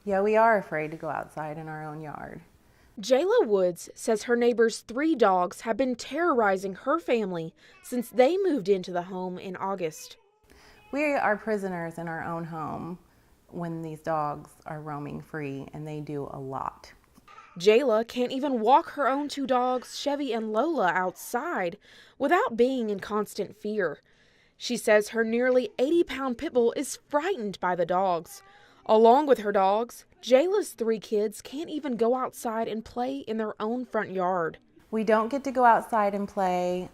Yeah, we are afraid to go outside in our own yard. Jayla Woods says her neighbor's 3 dogs have been terrorizing her family since they moved into the home in August. We are prisoners in our own home when these dogs are roaming free, and they do a lot. Jayla can't even walk her own 2 dogs, Chevy and Lola, outside without being in constant fear. She says her nearly 80-pound pit bull is frightened by the dogs. Along with her dogs, Jayla's 3 kids can't even go outside and play in their own front yard. We don't get to go outside and play.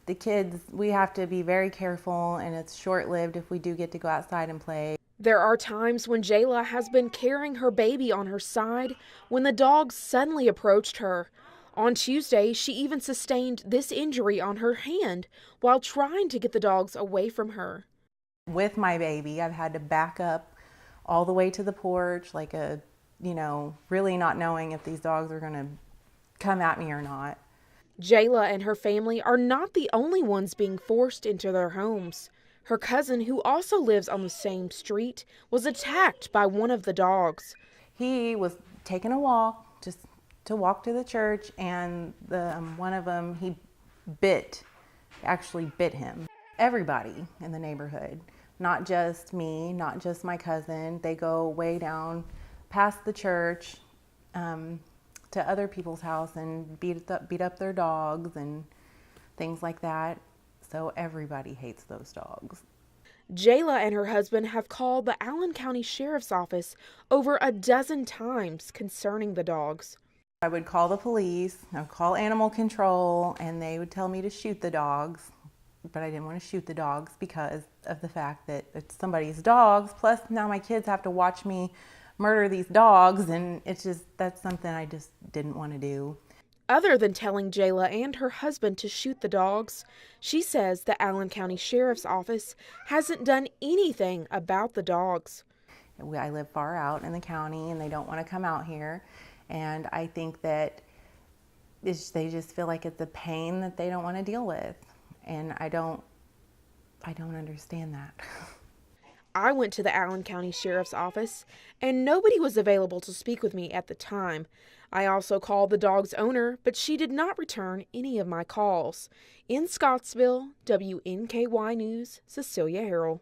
The kids, we have to be very careful, and it's short-lived if we do get to go outside and play. There are times when Jayla has been carrying her baby on her side when the dogs suddenly approached her. On Tuesday, she even sustained this injury on her hand while trying to get the dogs away from her. With my baby, I've had to back up all the way to the porch, like really not knowing if these dogs are going to come at me or not. Jayla and her family are not the only ones being forced into their homes. Her cousin, who also lives on the same street, was attacked by one of the dogs. He was taking a walk, just to walk to the church, and one of them, he actually bit him. Everybody in the neighborhood, not just me, not just my cousin, they go way down past the church to other people's house and beat up their dogs and things like that. So everybody hates those dogs. Jayla and her husband have called the Allen County Sheriff's Office over a dozen times concerning the dogs. I would call the police, I would call animal control, and they would tell me to shoot the dogs. But I didn't want to shoot the dogs because of the fact that it's somebody's dogs. Plus now my kids have to watch me murder these dogs, and that's something I just didn't want to do. Other than telling Jayla and her husband to shoot the dogs, she says the Allen County Sheriff's Office hasn't done anything about the dogs. I live far out in the county, and they don't want to come out here. And I think that they just feel like it's a pain that they don't want to deal with. And I don't understand that. I went to the Allen County Sheriff's Office, and nobody was available to speak with me at the time. I also called the dog's owner, but she did not return any of my calls. In Scottsville, WNKY News, Cecilia Herrell.